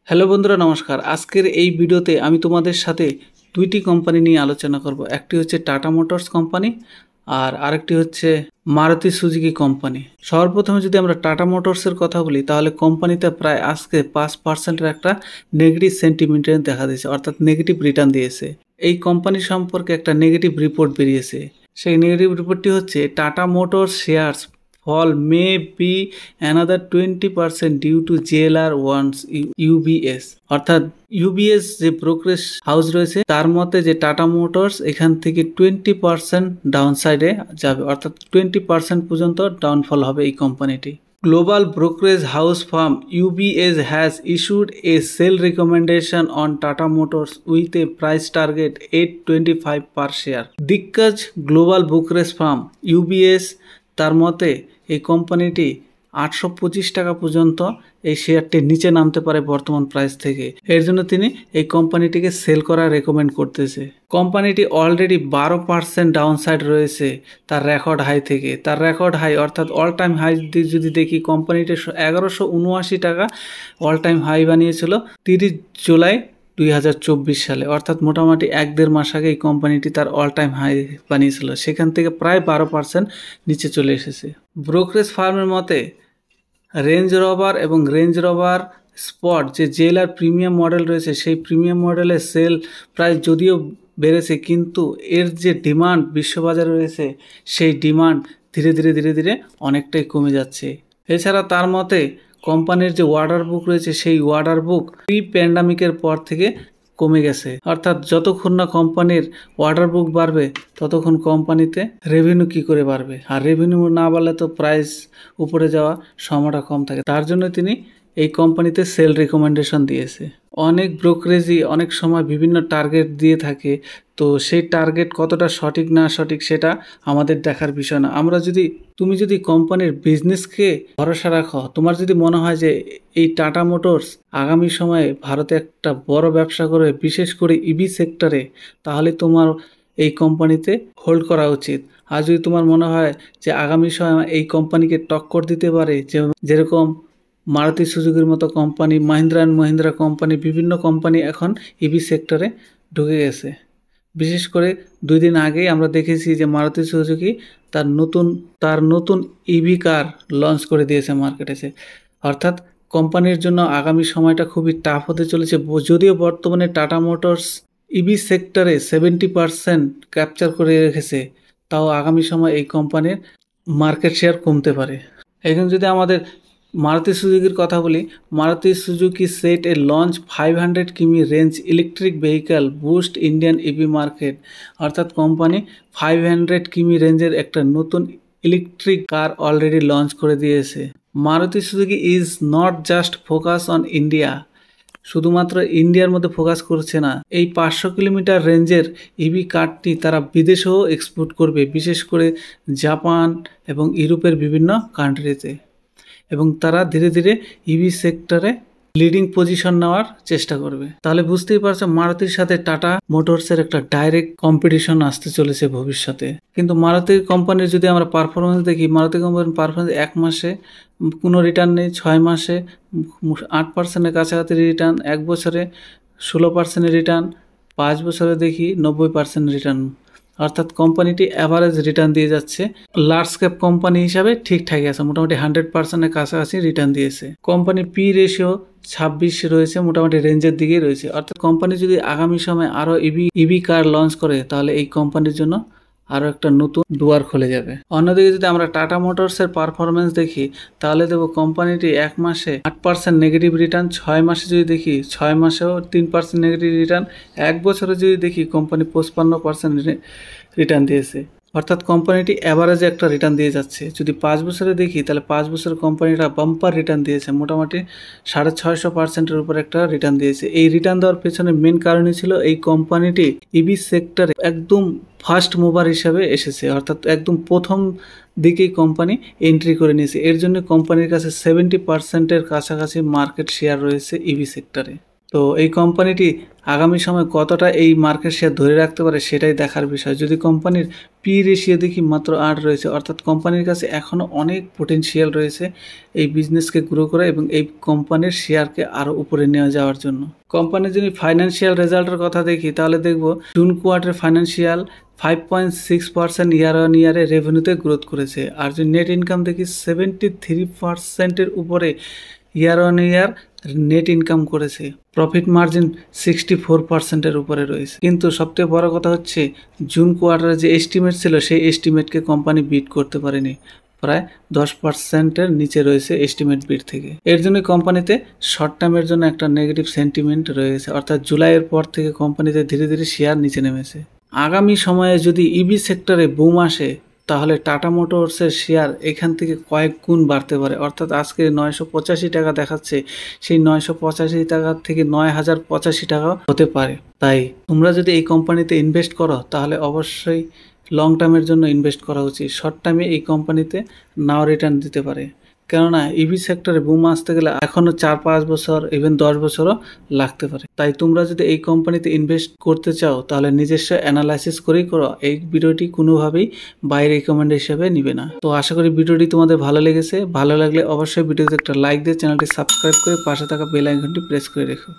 Hello বন্ধুরা, নমস্কার। আজকের এই ভিডিওতে আমি তোমাদের সাথে দুইটি কোম্পানি নিয়ে আলোচনা করব। একটি হচ্ছে টাটা মোটরস কোম্পানি আর আরেকটি হচ্ছে মারুতি সুজুকি কোম্পানি। সর্বপ্রথমে যদি আমরা টাটা মোটরসের কথা বলি, তাহলে কোম্পানিতে প্রায় আজকে 5%-এর একটা নেগেটিভ সেন্টিমেন্ট দেখা দিয়েছে, অর্থাৎ নেগেটিভ রিটার্ন দিয়েছে। এই কোম্পানি সম্পর্কে একটা নেগেটিভ রিপোর্ট বেরিয়েছে। সেই নেগেটিভ রিপোর্টটি হচ্ছে tata motors shares fall may be another 20% due to JLR wants UBS। অর্থাৎ UBS যে ব্রোকারেজ হাউস রয়েছে তার মতে যে টাটা মোটরস এখান থেকে 20% ডাউন সাইডে যাবে, অর্থাৎ 20% পর্যন্ত ডাউনফল হবে এই কোম্পানিটি। Global brokerage house firm UBS has issued a sell recommendation on Tata Motors with a price target 825 per share। দিগ্গজ গ্লোবাল ব্রোকারেজ ফার্ম UBS তার মতে এই কোম্পানিটি 825 টাকা পর্যন্ত এই শেয়ারটি নিচে নামতে পারে বর্তমান প্রাইস থেকে। এর জন্য তিনি এই কোম্পানিটিকে সেল করার রেকমেন্ড করতেছে। কোম্পানিটি অলরেডি 12% ডাউন সাইড রয়েছে তার রেকর্ড হাই থেকে। তার রেকর্ড হাই অর্থাৎ অল টাইম হাই যদি দেখি, কোম্পানিটি 1179 টাকা অল টাইম হাই বানিয়েছিল 30 জুলাই 2024 সালে, অর্থাৎ মোটামুটি 1-1.5 মাস আগে এই কোম্পানিটি তার অল টাইম হাই বানিয়েছিল। সেখান থেকে প্রায় 12% নিচে চলে এসেছে। ব্রোকারেজ ফার্মের মতে রেঞ্জ রোভার এবং রেঞ্জ রোভার স্পট যে জেলার প্রিমিয়াম মডেল রয়েছে, সেই প্রিমিয়াম মডেলের সেল প্রাইস যদিও বেড়েছে, কিন্তু এর যে ডিমান্ড বিশ্ববাজারে রয়েছে সেই ডিমান্ড ধীরে ধীরে অনেকটাই কমে যাচ্ছে। এছাড়া তার মতে কোম্পানির যে অর্ডার বুক রয়েছে সেই অর্ডার বুক প্রি প্যান্ডামিকের পর থেকে কমে গেছে। অর্থাৎ যতক্ষণ না কোম্পানির অর্ডার বুক বাড়বে ততক্ষণ কোম্পানিতে রেভিনিউ কি করে বাড়বে, আর রেভিনিউ না বাড়লে তো প্রাইস উপরে যাওয়া সময়টা কম থাকে। তার জন্য তিনি এই কোম্পানিতে সেল রিকমেন্ডেশন দিয়েছে। অনেক ব্রোকারেজই অনেক সময় বিভিন্ন টার্গেট দিয়ে থাকে, তো সেই টার্গেট কতটা সঠিক না সঠিক সেটা আমাদের দেখার বিষয় না। তুমি যদি কোম্পানির বিজনেসকে ভরসা রাখো, তোমার যদি মনে হয় যে এই টাটা মোটরস আগামী সময়ে ভারতে একটা বড় ব্যবসা করবে, বিশেষ করে ইভি সেক্টরে, তাহলে তোমার এই কোম্পানিতে হোল্ড করা উচিত। আর যদি তোমার মনে হয় যে আগামী সময়ে এই কোম্পানিকে টক্কর দিতে পারে, যেরকম মারুতি সুজুকির মতো company, Mahindra and Mahindra company, বিভিন্ন কোম্পানি এখন ইভি সেক্টরে ঢুকে গেছে। বিশেষ করে 2 দিন আগেই আমরা দেখেছি যে মারুতি সুজুকি তার নতুন ইভি কার লঞ্চ করে দিয়েছে মার্কেটে। অর্থাৎ কোম্পানির জন্য আগামী সময়টা খুবই টাফ হতে চলেছে। যদিও বর্তমানে টাটা মোটরস ইভি সেক্টরে 70% ক্যাপচার করে রেখেছে, তাও আগামী সময় এই কোম্পানির মার্কেট শেয়ার কমতে পারে। এখন যদি আমাদের মারুতি সুজুকির কথা বলি, মারুতি সুজুকি সেট এ লঞ্চ 500 কিমি range electric vehicle boost Indian EV market. অর্থাৎ কোম্পানি 500 কিমি রেঞ্জের একটা নতুন ইলেকট্রিক কার অলরেডি লঞ্চ করে দিয়েছে। Maruti Suzuki is not just focus on India, শুধুমাত্র ইন্ডিয়ার মধ্যে ফোকাস করছে না। এই 500 কিলোমিটার রেঞ্জের ইভি কারটি তারা বিদেশেও এক্সপোর্ট করবে, বিশেষ করে জাপান এবং ইউরোপের বিভিন্ন কান্ট্রিতে, এবং তারা ধীরে ধীরে ইভি সেক্টরে লিডিং পজিশন নেওয়ার চেষ্টা করবে। তাহলে বুঝতেই পারছো মারুতির সাথে টাটা মোটরসের একটা ডাইরেক্ট কম্পিটিশন আসতে চলেছে ভবিষ্যতে। কিন্তু মারুতি কোম্পানির যদি আমরা পারফরমেন্স দেখি, মারুতি কোম্পানির পারফরমেন্স 1 মাসে কোনো রিটার্ন নেই, 6 মাসে 8%-এর কাছাকাছি রিটার্ন, 1 বছরে 16% রিটার্ন, 5 বছরে দেখি 90% রিটার্ন। অর্থাৎ কোম্পানিটি অ্যাভারেজ রিটার্ন দিয়ে যাচ্ছে। লার্জ ক্যাপ কোম্পানি হিসাবে ঠিকঠাকই আছে, মোটামুটি 100%-এর কাছাকাছি রিটার্ন দিয়েছে। কোম্পানি পি রেশিও 26 রয়েছে, মোটামুটি রেঞ্জের দিকেই রয়েছে। অর্থাৎ কোম্পানি যদি আগামী সময় আরও ইভি কার লঞ্চ করে, তাহলে এই কোম্পানির জন্য আরও একটা নতুন দুয়ার খুলে যাবে। অন্যদিকে যদি আমরা টাটা মোটরসের পারফরমেন্স দেখি, তাহলে দেখব কোম্পানিটি 1 মাসে 8% নেগেটিভ রিটার্ন, 6 মাসে যদি দেখি 6 মাসেও 3% নেগেটিভ রিটার্ন, 1 বছরে যদি দেখি কোম্পানি 55% রিটার্ন দিয়েছে। অর্থাৎ কোম্পানিটি অ্যাভারেজে একটা রিটার্ন দিয়ে যাচ্ছে। যদি 5 বছরে দেখি, তাহলে 5 বছরে কোম্পানিটা বাম্পার রিটার্ন দিয়েছে, মোটামুটি 650%-এর উপর একটা রিটার্ন দিয়েছে। এই রিটার্ন দেওয়ার পেছনে মেন কারণই ছিল এই কোম্পানিটি ইভি সেক্টরে একদম ফার্স্ট মুভার হিসাবে এসেছে, অর্থাৎ একদম প্রথম দিকেই কোম্পানি এন্ট্রি করে নিয়েছে। এর জন্য কোম্পানির কাছে 70%-এর কাছাকাছি মার্কেট শেয়ার রয়েছে ইভি সেক্টরে। তো এই কোম্পানিটি আগামী সময় কতটা এই মার্কেট শেয়ার ধরে রাখতে পারে সেটাই দেখার বিষয়। যদি কোম্পানির পি রেশিও দেখি মাত্র 8 রয়েছে, অর্থাৎ কোম্পানির কাছে এখনও অনেক পোটেনশিয়াল রয়েছে এই বিজনেসকে গ্রো করা এবং এই কোম্পানির শেয়ারকে আরও উপরে নিয়ে যাওয়ার জন্য। কোম্পানির যদি ফাইন্যান্সিয়াল রেজাল্টের কথা দেখি তাহলে দেখব June quarter financial 5.6% year on ইয়ারে রেভিনিউতে গ্রোথ করেছে। আর যদি নেট ইনকাম দেখি 73%-এর উপরে year on year net income করেছে। প্রফিট মার্জিন 64%-এর উপরে রয়েছে। কিন্তু সবথেকে বড় কথা হচ্ছে জুন কোয়ার্টারে যে এস্টিমেট ছিল সেই এস্টিমেটকে কোম্পানি বিট করতে পারেনি, প্রায় 10%-এর নিচে রয়েছে এস্টিমেট বিট থেকে। এর জন্য কোম্পানিতে শর্ট টার্মের জন্য একটা নেগেটিভ সেন্টিমেন্ট রয়েছে, অর্থাৎ জুলাইয়ের পর থেকে কোম্পানিতে ধীরে ধীরে শেয়ার নিচে নেমেছে। আগামী সময়ে যদি ইভি সেক্টরে বুম আসে তাহলে টাটা মোটরসের শেয়ার এখান থেকে কয়েক গুণ বাড়তে পারে, অর্থাৎ আজকে 985 টাকা দেখাচ্ছে, সেই 985 টাকা থেকে 9085 টাকা হতে পারে। তাই তোমরা যদি এই কোম্পানিতে ইনভেস্ট করো তাহলে অবশ্যই লং টার্মের জন্য ইনভেস্ট করা উচিত। শর্ট টার্মে এই কোম্পানিতে নাও রিটার্ন দিতে পারে, কেননা ইভি সেক্টরে বুম আসতে গেলে এখনও 4-5 বছর ইভেন 10 বছরও লাগতে পারে। তাই তোমরা যদি এই কোম্পানিতে ইনভেস্ট করতে চাও তাহলে নিজস্ব অ্যানালাইসিস করেই করো। এই ভিডিওটি কোনোভাবেই বাই রেকমেন্ড হিসেবে নিবে না। তো আশা করি ভিডিওটি তোমাদের ভালো লেগেছে। ভালো লাগলে অবশ্যই ভিডিওতে একটা লাইক দিয়ে চ্যানেলটি সাবস্ক্রাইব করে পাশে থাকা বেল আইকনটি প্রেস করে রেখো।